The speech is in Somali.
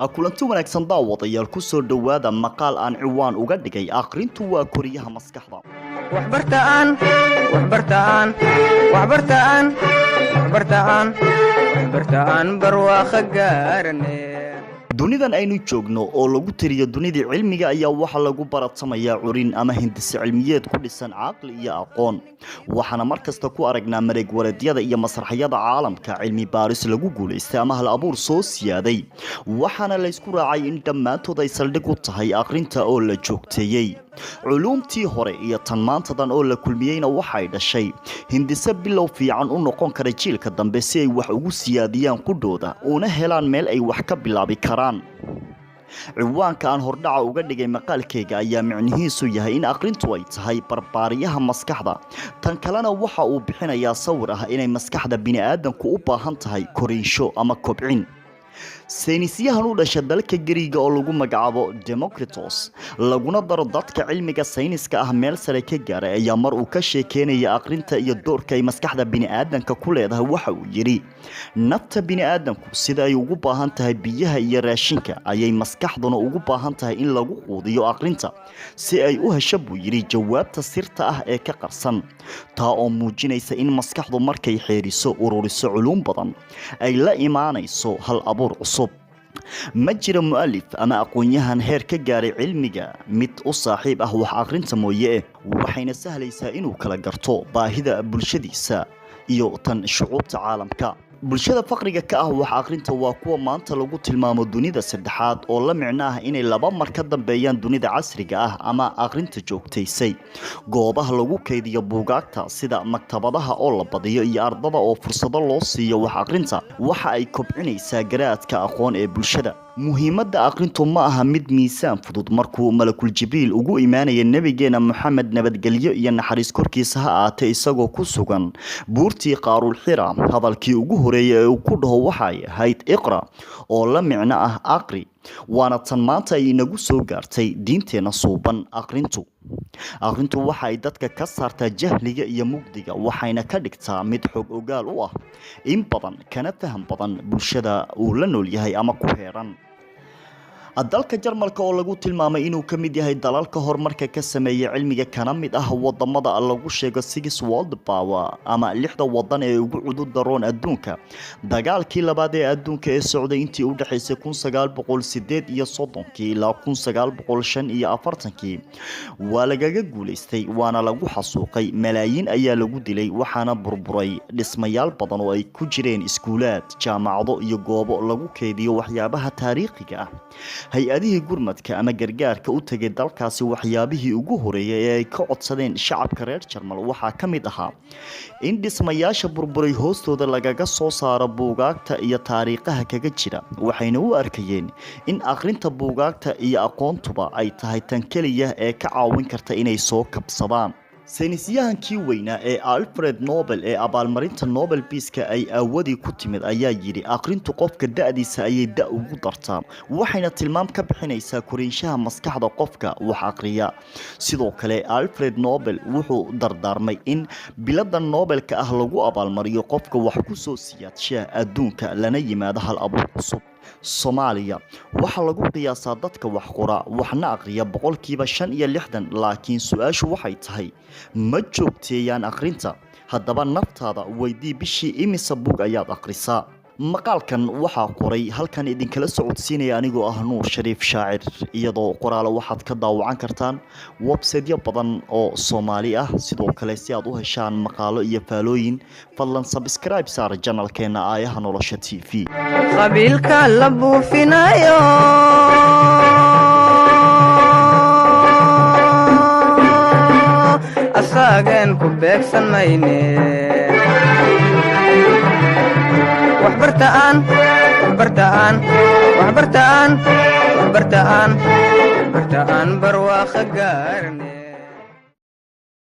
kulanti wanaagsan daawadayaal ku soo dhawaada maqaal aan ciwaan uga dhigay aqrintu waa koriyaha maskaxda waxbartaan barwaaqo gaarane dunidan aynu joogno oo lagu tiriyo dunida cilmiga ayaa waxa lagu baratamaya curin ama hindise cilmiyeed ku dhisan aqal iyo aqoon waxana markasta ku aragnaa mareeg waradyada iyo masraxyada caalamka cilmi baaris lagu guuleystay ama hal abuur soo siyaaday waxana la isku raacay in dhammaantood ay saldhig u tahay aqrinta oo la joogteeyay علومتي hore iyo tan maantadan oo la kulmiyayna waxay dhashay hindise bilow fiican u noqon kara jiilka dambe si ay wax ugu siyaadiyaan qudooda una helaan meel ay wax ka bilaabi karaan ciwaanka aan hordhaca uga dhigay maqaalkayga ayaa micnihiisu yahay in aqrintu ay tahay barbaariyaha maskaxda tan kalena waxa uu bixinayaa sawir ah inay maskaxda bini'aadamku u baahan tahay korinsho ama kobcin saynisyahan u dhashay dalka Giriiga oo lagu magacaabo Democritus laguna daro dadka cilmiga sayniska ah meel sare ka gaaray ayaa mar uu ka sheekeynaya aqrinta iyo doorka ay maskaxda bini'aadamka ku leedahay waxa uu yiri nafta bini'aadamku sida ay ugu baahan tahay biyaha iyo raashinka ayay maskaxduna ugu baahan tahay in lagu quudiyo aqrinta si ay u hesho buu yiri jawaabta sirta ah ee ka qarsan taa oo muujinaysa in maskaxdu markay xeeriso ururiso culuum badan ay la imaanayso hal abuur cusub ma jiro mu'allif ama aqoonyahan heer ka gaaray cilmiga mid u saaxiib ah wax aqrinta mooyee waxayna sahlaysaa inuu kala garto baahida bulshadiisa iyo tan shucuubta caalamka bulshada faqriga ka ah wax aqrinta waa kuwa maanta lagu tilmaamo dunida saddexaad oo la micno ah inay laba mar ka dambeeyaan dunida casriga ah ama aqrinta joogtaysay goobaha lagu kaydiyo buugaagta sida maktabadaha oo la badiyo iyo ardada oo fursado loo siiyo wax aqrinta waxa ay kobcinaysaa garaadka aqoon ee bulshada muhiimadda aqrintu ma aha mid miisaan fudud markuu malakul jibriil ugu iimaanaya nabigeena maxamed nabadgelyo iyo naxariis korkiisa ha aatee isagoo ku sugan buurtii qaarul xira hadalkii ugu horeeyay ee uu ku dhaho waxay ahayd iqra oo la micno ah aqri waana tan maanta ay inagu soo gaartay diinteena suuban aqrintu waxa ay dadka ka saartaa jahliga iyo mugdiga waxayna ka dhigtaa mid xog ogaal u ah in badan kana faham badan bulshada uu la nool yahay ama ku heeran dalka Jarmalka oo lagu tilmaamay inuu ka mid yahay dalalka horumarka ka sameeyay cilmiga kana mid ah wadamada lagu sheego six world power ama lixda wadan ee ugu cudud daroon adduunka dagaalkii labaad ee adduunka ee socday intii u dhaxaysay 1938 iyo 30 ilaa 1945 waa lagaga guuleystay waana lagu xasuuqay malaayiin ayaa lagu dilay waxaana burburay dhismayaal badan oo ay ku jireen iskuulaad jaamacado iyo goobo lagu keydiyo waxyaabaha taariikhiga ah hay-adihii gurmadka ama gargaarka u tagay dalkaasi waxyaabihii ugu horeeyay ee ay ka codsadeen shacabka reer Jarmal waxaa ka mid ahaa in dhismayaasha burburay hoostooda lagaga soo saaro buugaagta iyo taariikhaha kaga jira waxayna u arkayeen in aqrinta buugaagta iyo aqoontuba ay tahay tan kaliya ee ka caawin karta inay soo kabsadaan saynisyahankii weynaa ee Alfred Nobel ee abaalmarinta Nobel Peace-ka ay awadii ku timid ayaa yiri aqrintu qofka da'diisa ayay da ugu dartaa waxayna tilmaam ka bixinaysaa korinshaha maskaxda qofka wax aqriya sidoo kale Alfred Nobel wuxuu dardaarmay in bilada Nobelka ah lagu abaalmariyo qofka wax ku soo siyaadsha adduunka lana yimaado hal abuur cusub Soomaaliya waxa lagu qiyaasaa dadka wax qora waxna aqriya 65% laakiin su'aashu waxay tahay ma joogteeyaan aqrinta haddaba naftaada weydii bishii imisa buug ayaad aqrisaa maqaalkan waxaa qoray halkan idinkala socodsiinaya anigoo ah Nuur Shariif Shaacir iyadoo qoraal waxaad ka daawacan kartaan website badan oo Soomaali ah sidoo kale si aad u heshaan maqaalo iyo faalooyin fadlan subscribe saar channelkeena Aayaha Nolosha TV qabiilka la buufinayo asaagan ku beegsan mayne waxbartaan barwaaqo gaarne